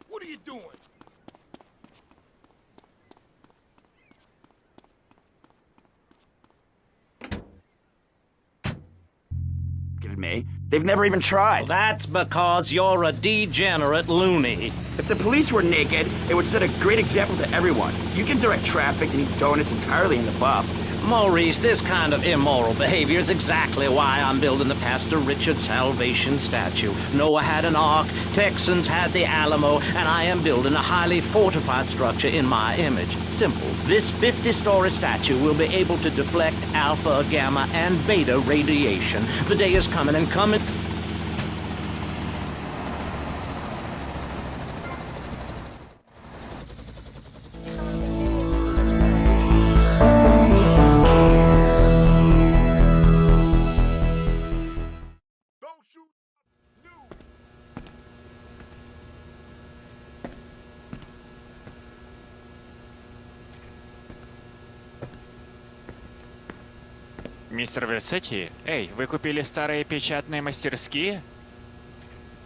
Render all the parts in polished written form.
What are you doing? Me. They've never even tried. Well, that's because you're a degenerate loony. If the police were naked, it would set a great example to everyone. You can direct traffic and eat donuts entirely in the buff. Maurice, this kind of immoral behavior is exactly why I'm building the Pastor Richard Salvation statue. Noah had an ark, Texans had the Alamo, and I am building a highly fortified structure in my image. Simple. This 50-story statue will be able to deflect alpha, gamma, and beta radiation. The day is coming and coming. Мистер Версетти, эй, вы купили старые печатные мастерские?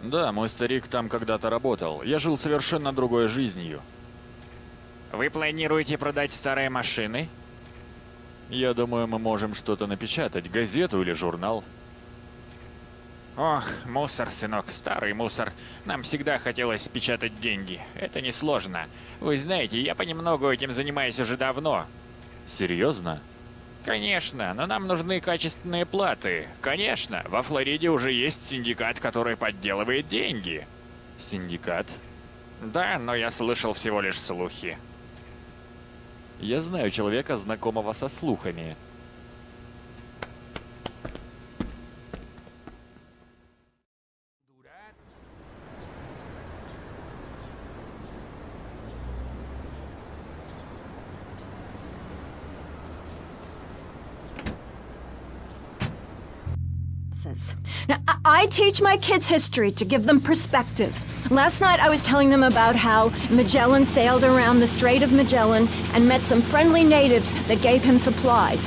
Да, мой старик там когда-то работал. Я жил совершенно другой жизнью. Вы планируете продать старые машины? Я думаю, мы можем что-то напечатать, газету или журнал. Ох, мусор, сынок, старый мусор. Нам всегда хотелось печатать деньги. Это несложно. Вы знаете, я понемногу этим занимаюсь уже давно. Серьезно? Конечно, но нам нужны качественные платы. Конечно, во Флориде уже есть синдикат, который подделывает деньги. Синдикат? Да, но я слышал всего лишь слухи. Я знаю человека, знакомого со слухами. Now, I teach my kids history to give them perspective. Last night I was telling them about how Magellan sailed around the Strait of Magellan and met some friendly natives that gave him supplies.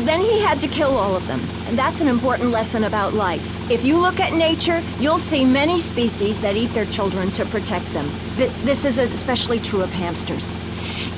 Then he had to kill all of them. And that's an important lesson about life. If you look at nature, you'll see many species that eat their children to protect them. This is especially true of hamsters.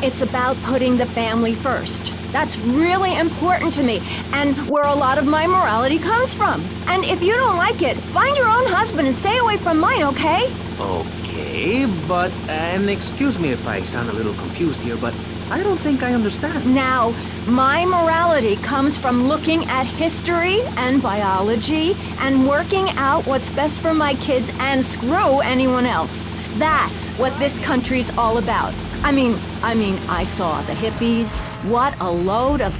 It's about putting the family first. That's really important to me, and where a lot of my morality comes from. And if you don't like it, find your own husband and stay away from mine, okay? Okay, but, and excuse me if I sound a little confused here, but I don't think I understand. Now, my morality comes from looking at history and biology and working out what's best for my kids and screw anyone else. That's what this country's all about. I mean, I saw the hippies. What a load of...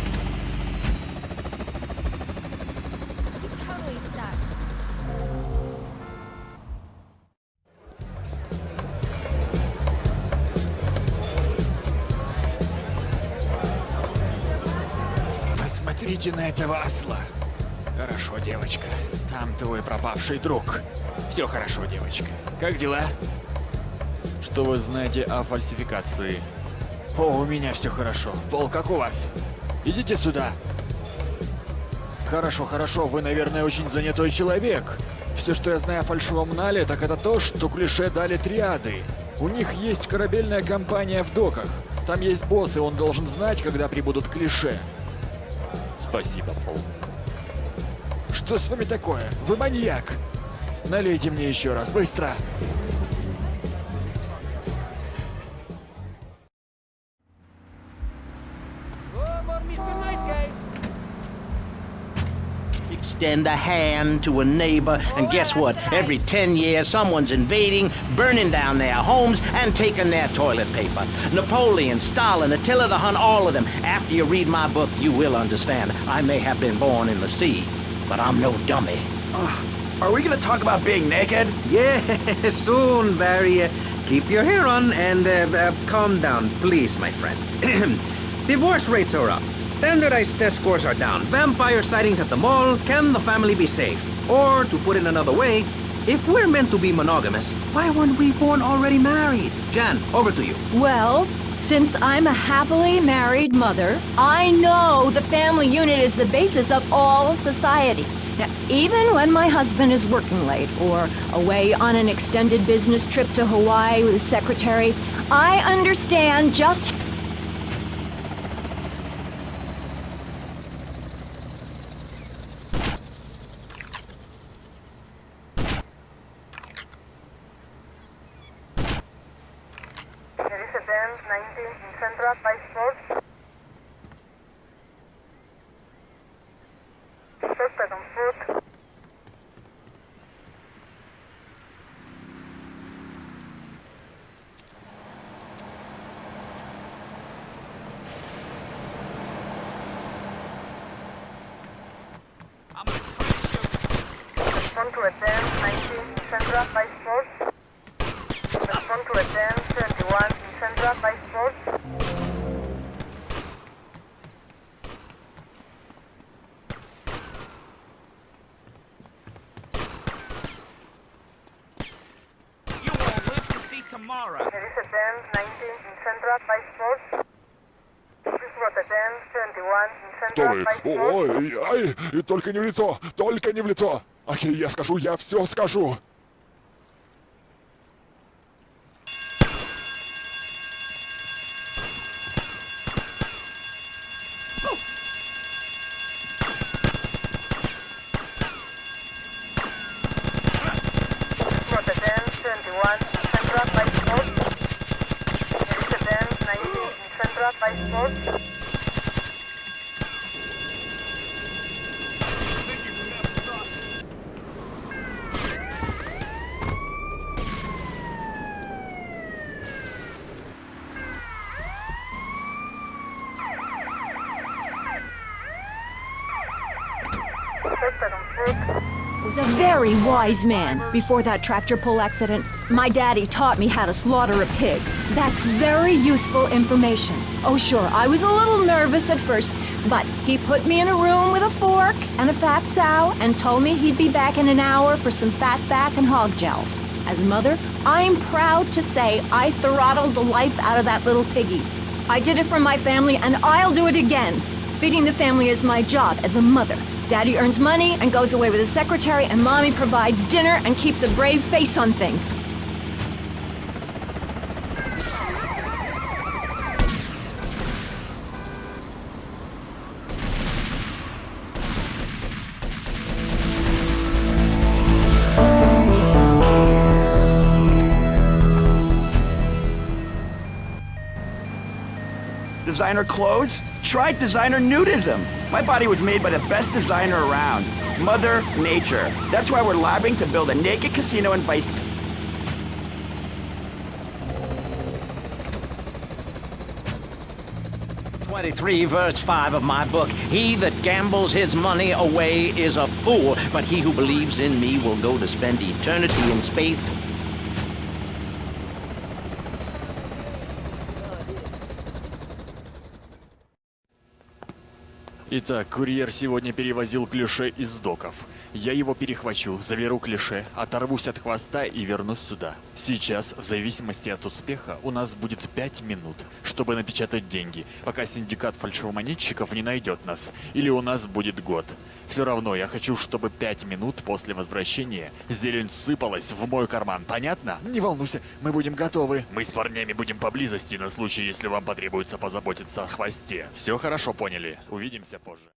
Посмотрите на этого осла. Хорошо, девочка. Там твой пропавший друг. Все хорошо, девочка. Как дела? Что вы знаете о фальсификации? О, у меня все хорошо. Пол, как у вас? Идите сюда. Хорошо, хорошо, вы, наверное, очень занятой человек. Все, что я знаю о фальшивом нале, так это то, что клише дали триады. У них есть корабельная компания в доках. Там есть босс, и он должен знать, когда прибудут клише. Спасибо, Пол. Что с вами такое? Вы маньяк. Налейте мне еще раз, быстро. Extend a hand to a neighbor, and guess what? Every 10 years, someone's invading, burning down their homes, and taking their toilet paper. Napoleon, Stalin, Attila the Hun, all of them. After you read my book, you will understand. I may have been born in the sea, but I'm no dummy. Are we gonna talk about being naked? Yeah, soon, Barry. Keep your hair on and calm down, please, my friend. Divorce rates are up. Standardized test scores are down. Vampire sightings at the mall. Can the family be saved? Or, to put it another way, If we're meant to be monogamous, why weren't we born already married? Jan, over to you. Well, since I'm a happily married mother, I know the family unit is the basis of all society. Now, even when my husband is working late or away on an extended business trip to Hawaii with his secretary, I understand just Mercedes 19 in Central by Sports. Suspect on foot. Respond to a 10 19 in Central by Sports. Respond to a 10 21 in Central by Sports. You won't live to see tomorrow. There is a 10 19 in Central by Sports. This was a 10 21 in Central by Sports. Ой, ай, только не в лицо, только не в лицо. Окей, я скажу, я все скажу. This was a 10 21 in Central by Sports. There is a 10 19 in Central by Sports. Suspect on foot. was a very wise man. Before that tractor pull accident, my daddy taught me how to slaughter a pig. That's very useful information. Oh, sure, I was a little nervous at first, but he put me in a room with a fork and a fat sow and told me he'd be back in an hour for some fat back and hog gels. As a mother, I'm proud to say I throttled the life out of that little piggy. I did it for my family, and I'll do it again. Feeding the family is my job as a mother. Daddy earns money and goes away with his secretary, and Mommy provides dinner and keeps a brave face on things. Designer clothes? Try designer nudism. My body was made by the best designer around, Mother Nature. That's why we're labbing to build a naked casino in Vice. Verse 5 of my book. He that gambles his money away is a fool, but he who believes in me will go to spend eternity in space. Итак, курьер сегодня перевозил клише из доков. Я его перехвачу, заберу клише, оторвусь от хвоста и вернусь сюда. Сейчас, в зависимости от успеха, у нас будет 5 минут, чтобы напечатать деньги, пока синдикат фальшивомонетчиков не найдет нас. Или у нас будет год. Все равно я хочу, чтобы 5 минут после возвращения зелень сыпалась в мой карман. Понятно? Не волнуйся, мы будем готовы. Мы с парнями будем поблизости на случай, если вам потребуется позаботиться о хвосте. Все хорошо поняли. Увидимся позже.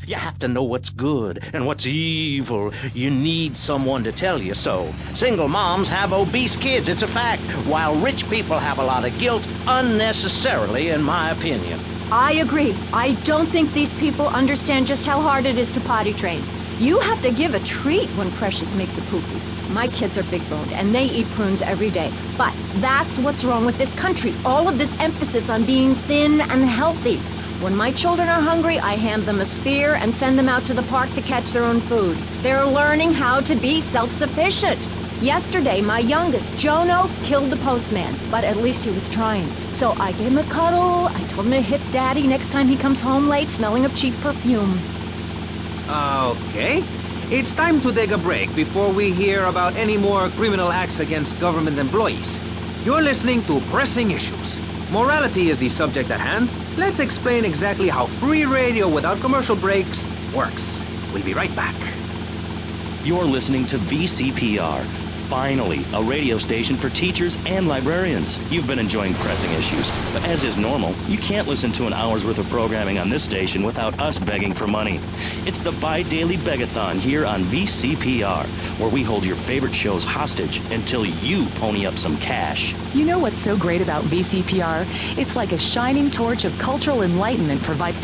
You have to know what's good and what's evil. You need someone to tell you so. Single moms have obese kids, it's a fact, while rich people have a lot of guilt, unnecessarily, in my opinion. I agree. I don't think these people understand just how hard it is to potty train. You have to give a treat when Precious makes a poopy. My kids are big-boned, and they eat prunes every day. But that's what's wrong with this country. All of this emphasis on being thin and healthy. When my children are hungry, I hand them a spear and send them out to the park to catch their own food. They're learning how to be self-sufficient. Yesterday, my youngest, Jono, killed the postman, but at least he was trying. So I gave him a cuddle, I told him to hit Daddy next time he comes home late smelling of cheap perfume. Okay. It's time to take a break before we hear about any more criminal acts against government employees. You're listening to Pressing Issues. Morality is the subject at hand. Let's explain exactly how free radio without commercial breaks works. We'll be right back. You're listening to VCPR. Finally, a radio station for teachers and librarians. You've been enjoying Pressing Issues, but as is normal, you can't listen to an hour's worth of programming on this station without us begging for money. It's the bi-daily begathon here on VCPR, where we hold your favorite shows hostage until you pony up some cash. You know what's so great about VCPR? It's like a shining torch of cultural enlightenment provided.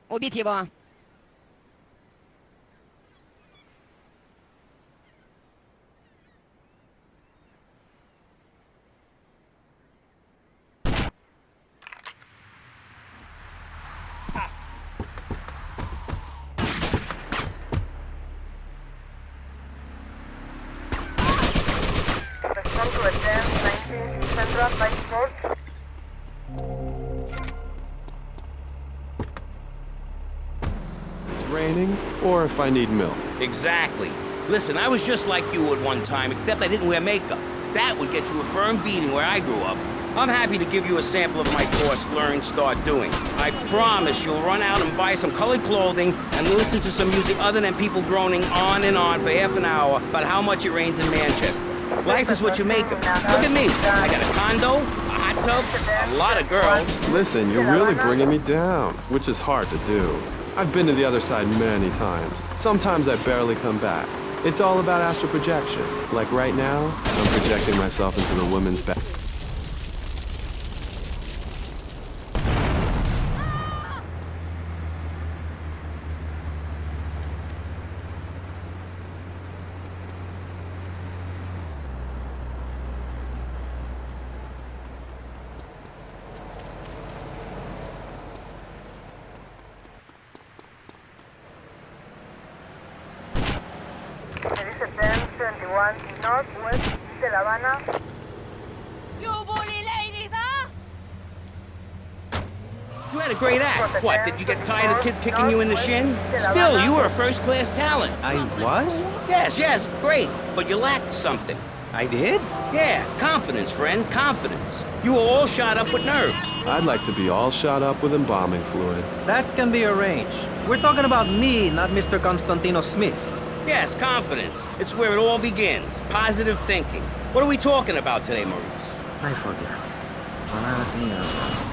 Убить его! Respond to advance 19 Central by Sport. Raining, or if I need milk. Exactly. Listen, I was just like you at one time, except I didn't wear makeup. That would get you a firm beating where I grew up. I'm happy to give you a sample of my course, Learn, Start Doing. I promise you'll run out and buy some colored clothing and listen to some music other than people groaning on and on for half an hour about how much it rains in Manchester. Life is what you make of it. Look at me. I got a condo, a hot tub, a lot of girls. Listen, you're really bringing me down, which is hard to do. I've been to the other side many times. Sometimes I barely come back. It's all about astral projection. Like right now, I'm projecting myself into the women's back. There is a 1021 northwest de La Habana. You bully ladies, huh? You had a great act. What, did you get tired of kids kicking you in the shin? Still, you were a first-class talent. I was? Yes, great. But you lacked something. I did? Yeah, confidence, friend, confidence. You were all shot up with nerves. I'd like to be all shot up with embalming fluid. That can be arranged. We're talking about me, not Mr. Constantino Smith. Yes, confidence. It's where it all begins. Positive thinking. What are we talking about today, Maurice? I forget. Morality or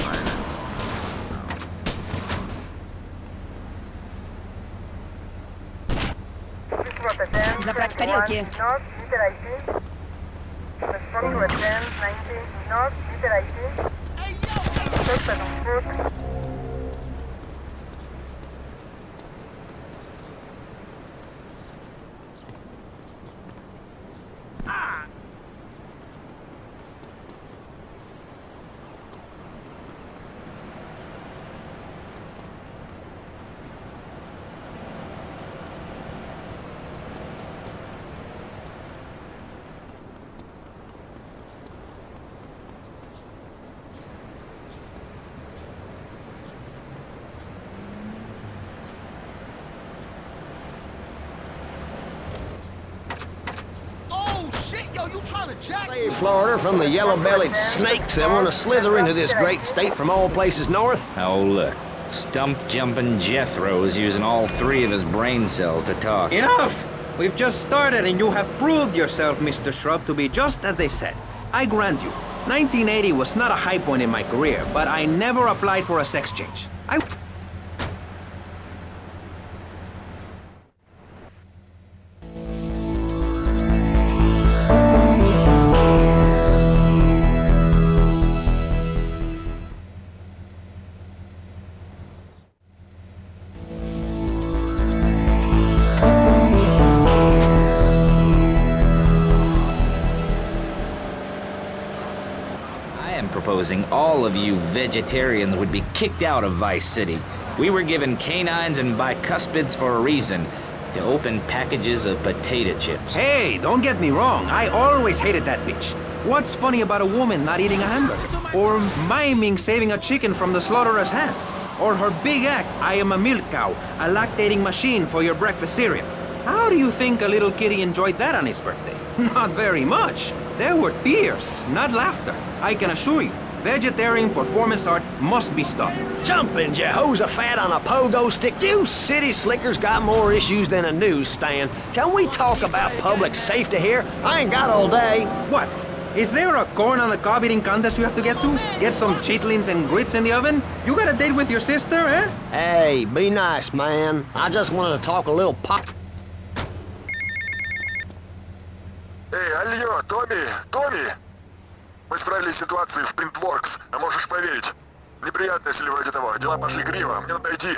violence. Забрать тарелки. North, Peter IT. Respond to advance 19 North, Peter IT. Suspect on foot. Florida from the yellow-bellied snakes that want to slither into this great state from all places north? Oh, look. Stump-jumping Jethro's using all three of his brain cells to talk. Enough! We've just started and you have proved yourself, Mr. Shrub, to be just as they said. I grant you, 1980 was not a high point in my career, but I never applied for a sex change. supposing all of you vegetarians would be kicked out of Vice City. We were given canines and bicuspids for a reason. To open packages of potato chips. Hey, don't get me wrong. I always hated that bitch. What's funny about a woman not eating a hamburger? Or miming saving a chicken from the slaughterer's hands? Or her big act, I am a milk cow, a lactating machine for your breakfast cereal. How do you think a little kitty enjoyed that on his birthday? Not very much. There were tears, not laughter. I can assure you, vegetarian performance art must be stopped. Jumping Jehoshaphat on a pogo stick. You city slickers got more issues than a newsstand. Can we talk about public safety here? I ain't got all day. What? Is there a corn on the cob eating contest you have to get to? Get some chitlins and grits in the oven? You got a date with your sister, eh? Hey, be nice, man. I just wanted to talk a little pop. Эй, алло, Томми! Мы справились с ситуацией в Printworks, а можешь поверить. Неприятность или вроде того. Дела пошли криво, мне надо идти.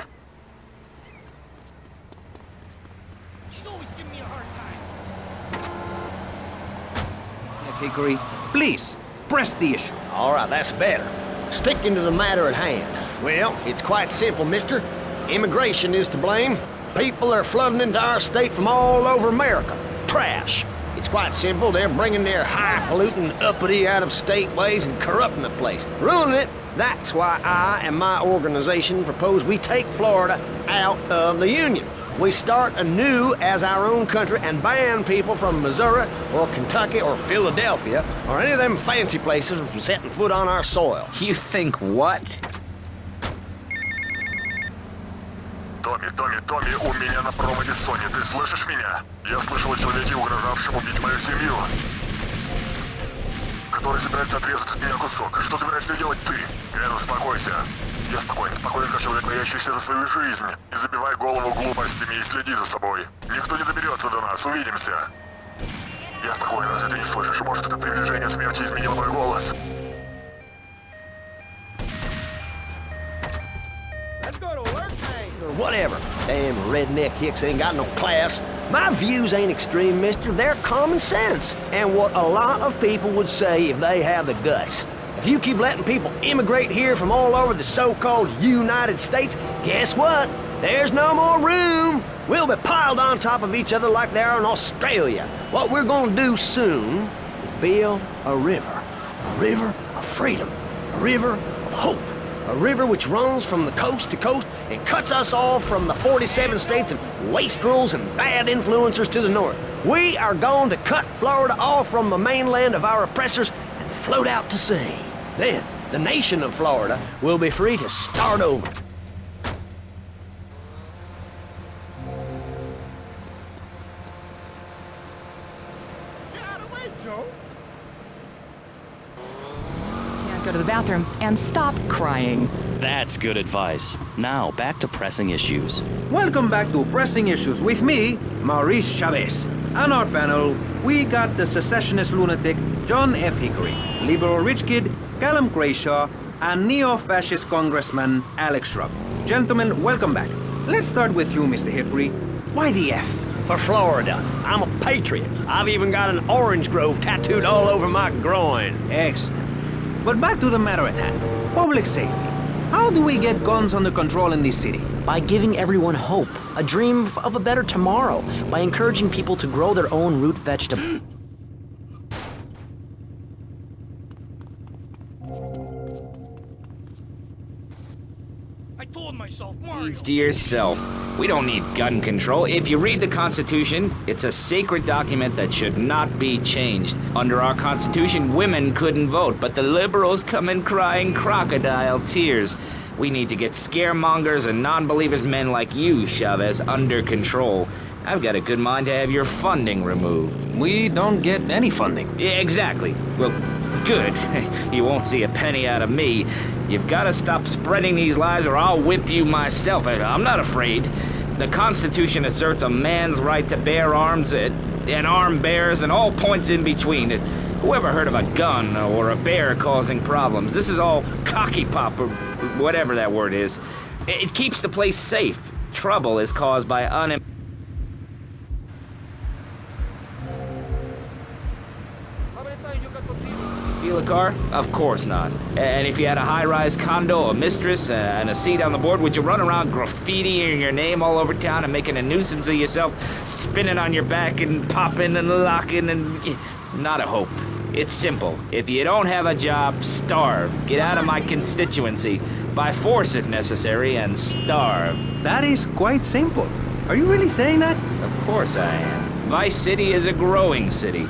Hickory, please, press the issue. All right, that's better. Sticking to the matter at hand. Well, it's quite simple, mister. Immigration is to blame. People are flooding into our state from all over America. Trash. It's quite simple. They're bringing their highfalutin, uppity, out-of-state ways and corrupting the place. Ruining it. That's why I and my organization propose we take Florida out of the Union. We start anew as our own country and ban people from Missouri or Kentucky or Philadelphia or any of them fancy places from setting foot on our soil. You think what? Томми, у меня на проводе Сони. Ты слышишь меня? Я слышал о человеке, угрожавшем убить мою семью. Который собирается отрезать от меня кусок. Что собираешься делать ты? Успокойся. Я спокоен, как человек, боящийся за свою жизнь. Не забивай голову глупостями и следи за собой. Никто не доберется до нас, увидимся. Я спокоен, разве ты не слышишь? Может, это приближение смерти изменило мой голос? Let's go to work, man. Or whatever. Damn redneck hicks ain't got no class. My views ain't extreme, mister. They're common sense. And what a lot of people would say if they have the guts. If you keep letting people immigrate here from all over the so-called United States, guess what? There's no more room. We'll be piled on top of each other like they are in Australia. What we're gonna do soon is build a river. A river of freedom. A river of hope. A river which runs from the coast to coast and cuts us off from the 47 states of wastrels and bad influencers to the north. We are going to cut Florida off from the mainland of our oppressors and float out to sea. Then, the nation of Florida will be free to start over. Can't go to the bathroom and stop crying. That's good advice. Now, back to pressing issues. Welcome back to Pressing Issues with me, Maurice Chavez. On our panel, we got the secessionist lunatic John F. Hickory, liberal rich kid Callum Grayshaw, and neo-fascist congressman Alex Shrub. Gentlemen, welcome back. Let's start with you, Mr. Hickory. Why the F? For Florida. I'm a patriot. I've even got an orange grove tattooed all over my groin. Excellent. But back to the matter at hand. Public safety. How do we get guns under control in this city? By giving everyone hope, a dream of a better tomorrow, by encouraging people to grow their own root vegetables. Deeds to yourself. We don't need gun control. If you read the Constitution, it's a sacred document that should not be changed. Under our Constitution, women couldn't vote, but the liberals come in crying crocodile tears. We need to get scaremongers and non-believers men like you, Chavez, under control. I've got a good mind to have your funding removed. We don't get any funding. Yeah, exactly. Well, good. You won't see a penny out of me. You've got to stop spreading these lies or I'll whip you myself. I'm not afraid. The Constitution asserts a man's right to bear arms and arm bearers and all points in between. Whoever heard of a gun or a bear causing problems? This is all cocky pop or whatever that word is. It keeps the place safe. Trouble is caused by Steal a car? Of course not. And if you had a high-rise condo, a mistress, and a seat on the board, would you run around graffitiing your name all over town and making a nuisance of yourself, spinning on your back and popping and locking and... Not a hope. It's simple. If you don't have a job, starve. Get out of my constituency. By force if necessary, and starve. That is quite simple. Are you really saying that? Of course I am. Vice City is a growing city.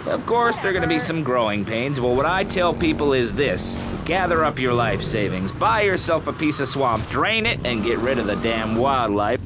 Of course, there are going to be some growing pains. Well, what I tell people is this. Gather up your life savings. Buy yourself a piece of swamp. Drain it and get rid of the damn wildlife.